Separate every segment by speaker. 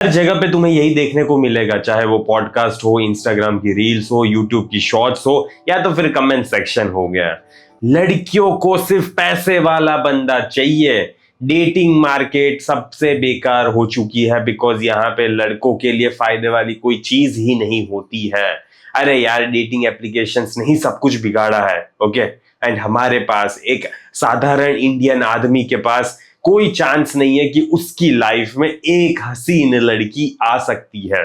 Speaker 1: हर जगह पे तुम्हें यही देखने को मिलेगा, चाहे वो पॉडकास्ट हो, इंस्टाग्राम की रील्स हो, यूट्यूब की शॉर्ट्स हो, या तो फिर कमेंट सेक्शन हो गया। लड़कियों को सिर्फ पैसे वाला बंदा चाहिए। डेटिंग मार्केट सबसे बेकार हो चुकी है बिकॉज यहाँ पे लड़कों के लिए फायदे वाली कोई चीज ही नहीं होती है। अरे यार, डेटिंग एप्लीकेशंस ने ही सब कुछ बिगाड़ा है। ओके, एंड हमारे पास एक साधारण इंडियन आदमी के पास कोई चांस नहीं है कि उसकी लाइफ में एक हसीन लड़की आ सकती है।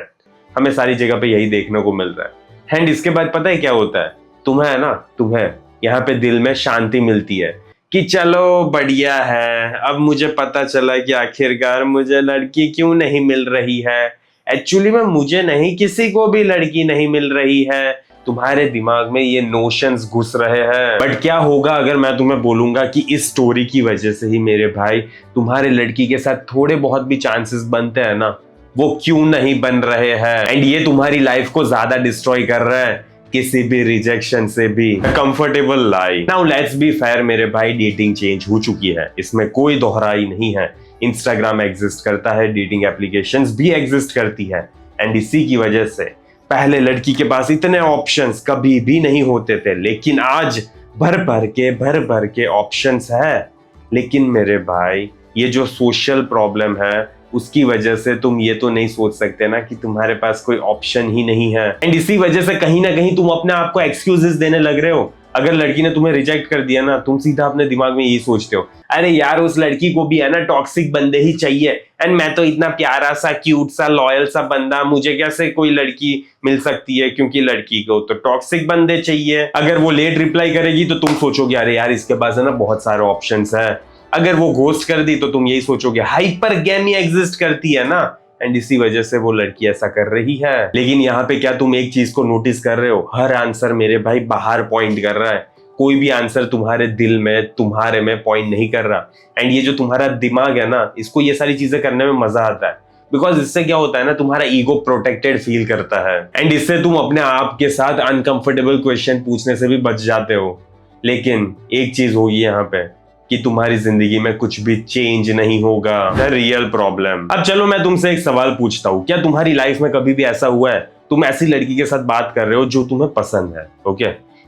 Speaker 1: हमें सारी जगह पे यही देखने को मिल रहा है। एंड इसके बाद पता है क्या होता है? तुम्हें यहाँ पे दिल में शांति मिलती है कि चलो बढ़िया है, अब मुझे पता चला कि आखिरकार मुझे लड़की क्यों नहीं मिल रही है। एक्चुअली में मुझे नहीं, किसी को भी लड़की नहीं मिल रही है। तुम्हारे दिमाग में ये नोशंस घुस रहे हैं। बट क्या होगा अगर मैं तुम्हें बोलूंगा कि इस स्टोरी की वजह से ही मेरे भाई तुम्हारे लड़की के साथ थोड़े बहुत भी चांसेस बनते हैं ना, वो क्यों नहीं बन रहे हैं। एंड ये तुम्हारी लाइफ को ज्यादा डिस्ट्रॉय कर रहा है किसी भी रिजेक्शन से भी। Comfortable lie. Now let's be fair मेरे भाई, डेटिंग चेंज हो चुकी है, इसमें कोई दोहराई नहीं है। इंस्टाग्राम एग्जिस्ट करता है, डेटिंग एप्लीकेशंस भी एग्जिस्ट करती है। एंड इसी की वजह से पहले लड़की के पास इतने ऑप्शंस कभी भी नहीं होते थे, लेकिन आज भर भर के ऑप्शंस है। लेकिन मेरे भाई, ये जो सोशल प्रॉब्लम है उसकी वजह से तुम ये तो नहीं सोच सकते ना कि तुम्हारे पास कोई ऑप्शन ही नहीं है। एंड इसी वजह से कहीं ना कहीं तुम अपने आप को एक्सक्यूजेस देने लग रहे हो। अगर लड़की ने तुम्हें रिजेक्ट कर दिया ना, तुम सीधा अपने दिमाग में यही सोचते हो, अरे यार उस लड़की को भी है ना टॉक्सिक बंदे ही चाहिए। एंड मैं तो इतना प्यारा सा, क्यूट सा, लॉयल सा बंदा, मुझे कैसे कोई लड़की मिल सकती है, क्योंकि लड़की को तो टॉक्सिक बंदे चाहिए। अगर वो लेट रिप्लाई करेगी तो तुम सोचोगे अरे यार इसके पास है ना बहुत सारे ऑप्शंस है। अगर वो घोस्ट कर दी तो तुम यही सोचोगे हाइपरगेमी एग्जिस्ट करती है ना। एंड इसी वजह से वो लड़की ऐसा कर रही है। लेकिन यहाँ पे क्या तुम एक चीज को नोटिस कर रहे हो? हर आंसर मेरे भाई बाहर पॉइंट कर रहा है। कोई भी आंसर तुम्हारे दिल में, तुम्हारे में पॉइंट नहीं कर रहा। एंड ये जो तुम्हारा दिमाग है ना, इसको ये सारी चीजें करने में मजा आता है बिकॉज इससे क्या होता है ना, तुम्हारा ईगो प्रोटेक्टेड फील करता है। एंड इससे तुम अपने आप के साथ अनकंफर्टेबल क्वेश्चन पूछने से भी बच जाते हो। लेकिन एक चीज होगी यहाँ पे कि तुम्हारी जिंदगी में कुछ भी चेंज नहीं होगा। The real problem. अब चलो मैं तुमसे एक सवाल पूछता हूँ, क्या तुम्हारी लाइफ में कभी भी ऐसा हुआ है तुम ऐसी लड़की के साथ बात कर रहे हो जो तुम्हें पसंद है, ओके,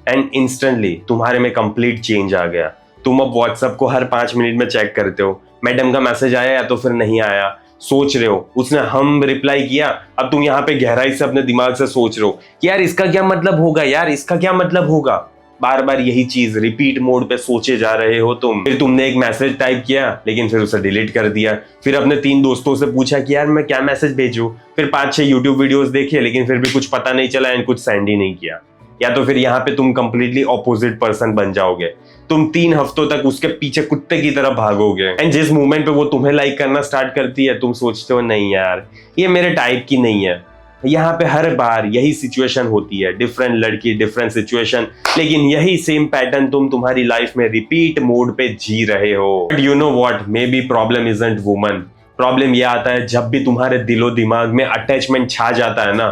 Speaker 1: एंड इंस्टेंटली तुम्हारे में कंप्लीट चेंज आ गया। तुम अब व्हाट्सएप को हर 5 मिनट में चेक करते हो, मैडम का मैसेज आया या तो फिर नहीं आया, सोच रहे हो उसने हम रिप्लाई किया। अब तुम यहाँ पे गहराई से अपने दिमाग से सोच रहे हो कि यार इसका क्या मतलब होगा, यार इसका क्या मतलब होगा। बार बार यही चीज रिपीट मोड पे सोचे जा रहे हो तुम। फिर तुमने एक मैसेज टाइप किया लेकिन फिर उसे डिलीट कर दिया। फिर अपने 3 दोस्तों से पूछा कि यार मैं क्या मैसेज भेजूं। फिर 5-6 यूट्यूब वीडियोस देखे लेकिन फिर भी कुछ पता नहीं चला एंड कुछ सेंड ही नहीं किया। या तो फिर यहाँ पे तुम कंप्लीटली ऑपोजिट पर्सन बन जाओगे। तुम 3 हफ्तों तक उसके पीछे कुत्ते की तरह भागोगे। एंड जिस मोमेंट पे वो तुम्हें लाइक करना स्टार्ट करती है, तुम सोचते हो नहीं यार ये मेरे टाइप की नहीं है। यहाँ पे हर बार यही सिचुएशन होती है, डिफरेंट लड़की डिफरेंट सिचुएशन, लेकिन यही सेम पैटर्न तुम तुम्हारी लाइफ में रिपीट मोड पे जी रहे हो। But you know what, may be problem isn't woman. Problem ये आता है जब भी तुम्हारे दिलो दिमाग में अटैचमेंट छा जाता है ना,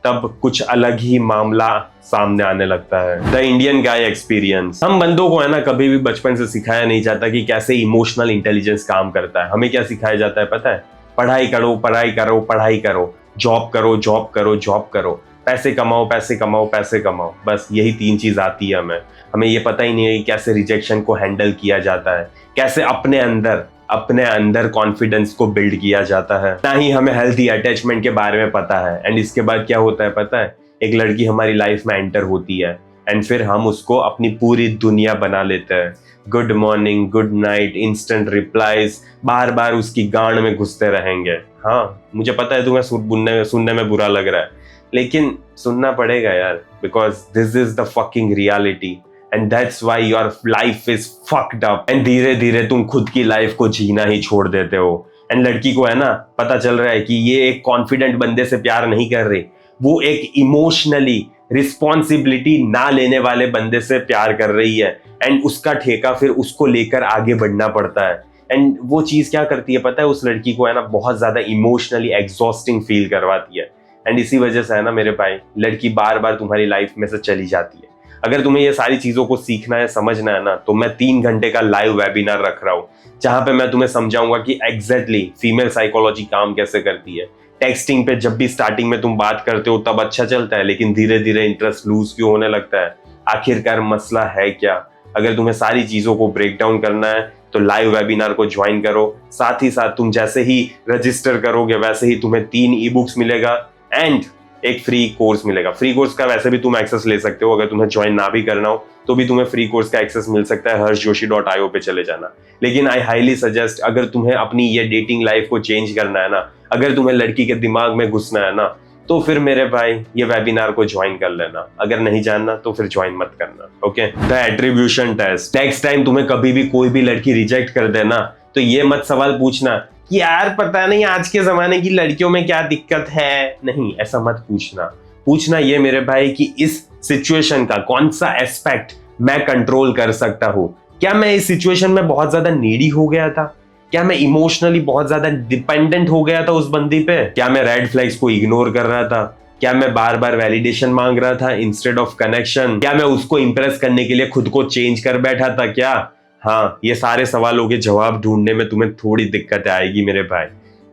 Speaker 1: तब कुछ अलग ही मामला सामने आने लगता है। The Indian guy experience. हम बंदों को है ना कभी भी बचपन से सिखाया नहीं जाता कि कैसे इमोशनल इंटेलिजेंस काम करता है। हमें क्या सिखाया जाता है पता है? पढ़ाई करो, पढ़ाई करो, पढ़ाई करो, जॉब करो, जॉब करो, जॉब करो, पैसे कमाओ, पैसे कमाओ, पैसे कमाओ। बस यही 3 चीज आती है हमें। हमें ये पता ही नहीं है कि कैसे रिजेक्शन को हैंडल किया जाता है, कैसे अपने अंदर कॉन्फिडेंस को बिल्ड किया जाता है। ना ही हमें हेल्थी अटैचमेंट के बारे में पता है। एंड इसके बाद क्या होता है पता है? एक लड़की हमारी लाइफ में एंटर होती है एंड फिर हम उसको अपनी पूरी दुनिया बना लेते हैं। Good morning, good night, instant replies, बार बार उसकी गांड में घुसते रहेंगे। हाँ मुझे पता है तुम्हें सुनने में बुरा लग रहा है, लेकिन सुनना पड़ेगा यार, because this is the fucking reality and that's why your life is fucked up. And धीरे धीरे तुम खुद की लाइफ को जीना ही छोड़ देते हो। एंड लड़की को है ना पता चल रहा है कि ये एक कॉन्फिडेंट बंदे से प्यार नहीं कर रही, वो एक इमोशनली रिस्पॉन्सिबिलिटी ना लेने वाले बंदे से प्यार कर रही है। एंड उसका ठेका फिर उसको लेकर आगे बढ़ना पड़ता है। एंड वो चीज क्या करती है पता है? उस लड़की को है ना बहुत ज्यादा इमोशनली एग्जॉस्टिंग फील करवाती है। एंड इसी वजह से है ना मेरे भाई, लड़की बार बार तुम्हारी लाइफ में से चली जाती है। अगर तुम्हें ये सारी चीजों को सीखना है, समझना है ना, तो मैं 3 घंटे का लाइव वेबिनार रख रहा हूँ जहां पे मैं तुम्हें समझाऊंगा कि एग्जैक्टली फीमेल साइकोलॉजी काम कैसे करती है, टेक्सटिंग पे जब भी स्टार्टिंग में तुम बात करते हो तब अच्छा चलता है, लेकिन धीरे धीरे इंटरेस्ट लूज क्यों होने लगता है? आखिरकार मसला है क्या? अगर तुम्हें सारी चीजों को ब्रेक डाउन करना है तो लाइव वेबिनार को ज्वाइन करो। साथ ही साथ तुम जैसे ही रजिस्टर करोगे वैसे ही तुम्हें 3 ई बुक्स मिलेगा एंड एक फ्री कोर्स मिलेगा। फ्री कोर्स का वैसे भी तुम एक्सेस ले सकते हो, अगर तुम्हें ज्वाइन ना भी करना हो तो भी तुम्हें फ्री कोर्स का एक्सेस मिल सकता है। harshjoshi.io पे चले जाना। लेकिन आई हाईली सजेस्ट, अगर तुम्हें अपनी ये डेटिंग लाइफ को चेंज करना है ना, अगर तुम्हें लड़की के दिमाग में घुसना है ना, तो फिर मेरे भाई ये वेबिनार को ज्वाइन कर लेना। अगर नहीं जानना तो फिर ज्वाइन मत करना। Okay, the attribution test. Next time तुम्हें कभी भी कोई भी लड़की रिजेक्ट कर देना तो ये मत सवाल पूछना कि यार पता नहीं आज के जमाने की लड़कियों में क्या दिक्कत है। नहीं, ऐसा मत पूछना। पूछना ये मेरे भाई कि इस सिचुएशन का कौन सा एस्पेक्ट मैं कंट्रोल कर सकता हूँ। क्या मैं इस सिचुएशन में बहुत ज्यादा नीडी हो गया था? क्या मैं इमोशनली बहुत ज्यादा डिपेंडेंट हो गया था उस बंदी पे? क्या मैं रेड फ्लैग्स को इग्नोर कर रहा था? क्या मैं बार बार वैलिडेशन मांग रहा था इंस्टेड ऑफ कनेक्शन? क्या मैं उसको इंप्रेस करने के लिए खुद को चेंज कर बैठा था क्या? हाँ, ये सारे सवालों के जवाब ढूंढने में तुम्हें थोड़ी दिक्कत आएगी मेरे भाई,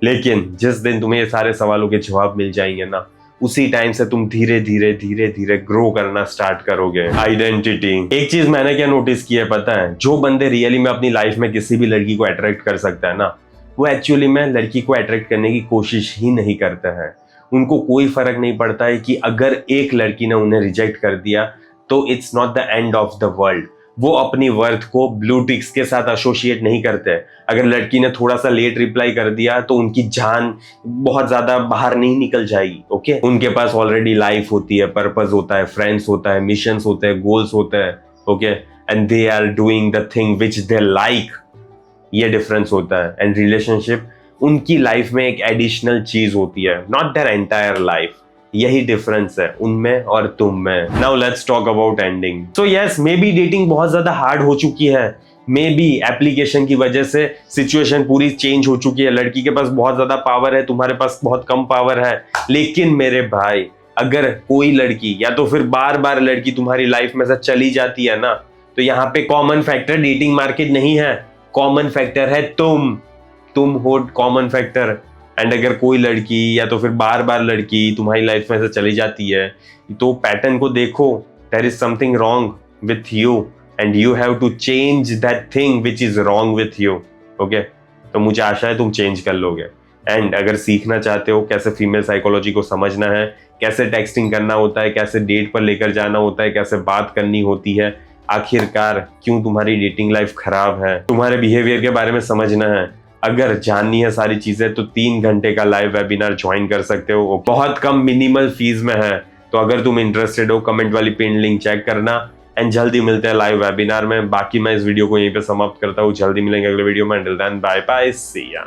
Speaker 1: लेकिन जिस दिन तुम्हें ये सारे सवालों के जवाब मिल जाएंगे ना, उसी टाइम से तुम धीरे धीरे ग्रो करना स्टार्ट करोगे। आइडेंटिटी। एक चीज मैंने क्या नोटिस किया है पता है? जो बंदे रियली में अपनी लाइफ में किसी भी लड़की को अट्रैक्ट कर सकता है ना, वो एक्चुअली में लड़की को अट्रैक्ट करने की कोशिश ही नहीं करते हैं। उनको कोई फर्क नहीं पड़ता है कि अगर एक लड़की ने उन्हें रिजेक्ट कर दिया तो it's not the end of the world. वो अपनी वर्थ को ब्लू टिक्स के साथ एसोसिएट नहीं करते। अगर लड़की ने थोड़ा सा लेट रिप्लाई कर दिया तो उनकी जान बहुत ज्यादा बाहर नहीं निकल जाएगी। ओके, उनके पास ऑलरेडी लाइफ होती है, पर्पस होता है, फ्रेंड्स होता है, मिशंस होते हैं, गोल्स होते हैं। Okay, and they are doing the thing which they like. ये डिफरेंस होता है। एंड रिलेशनशिप उनकी लाइफ में एक एडिशनल चीज होती है, नॉट देयर एंटायर लाइफ। यही डिफरेंस है उनमें और तुम में। Now let's talk about ending. So yes, may be dating बहुत ज्यादा हार्ड हो चुकी है, मे बी एप्लीकेशन की वजह से सिचुएशन पूरी चेंज हो चुकी है। लड़की के पास बहुत ज्यादा पावर है, तुम्हारे पास बहुत कम पावर है। लेकिन मेरे भाई, अगर कोई लड़की या तो फिर बार बार लड़की तुम्हारी लाइफ में से चली जाती है ना, तो यहाँ पे कॉमन फैक्टर डेटिंग मार्केट नहीं है, कॉमन फैक्टर है तुम हो कॉमन फैक्टर। एंड अगर कोई लड़की या तो फिर बार बार लड़की तुम्हारी लाइफ में से चली जाती है तो पैटर्न को देखो, there is something wrong with you and you have to change that thing which is wrong with you. Okay, तो मुझे आशा है तुम चेंज कर लोगे। एंड अगर सीखना चाहते हो कैसे फीमेल साइकोलॉजी को समझना है, कैसे टेक्सटिंग करना होता है, कैसे डेट पर लेकर जाना होता है, कैसे बात करनी होती है, आखिरकार क्यों तुम्हारी डेटिंग लाइफ खराब है, तुम्हारे बिहेवियर के बारे में समझना है, अगर जाननी है सारी चीजें, तो 3 घंटे का लाइव वेबिनार ज्वाइन कर सकते हो। वो बहुत कम मिनिमल फीस में है। तो अगर तुम इंटरेस्टेड हो, कमेंट वाली पिन लिंक चेक करना। एंड जल्दी मिलते हैं लाइव वेबिनार में। बाकी मैं इस वीडियो को यहीं पे समाप्त करता हूँ। जल्दी मिलेंगे अगले वीडियो में। अंटिल देन, बाय बाय, सी या।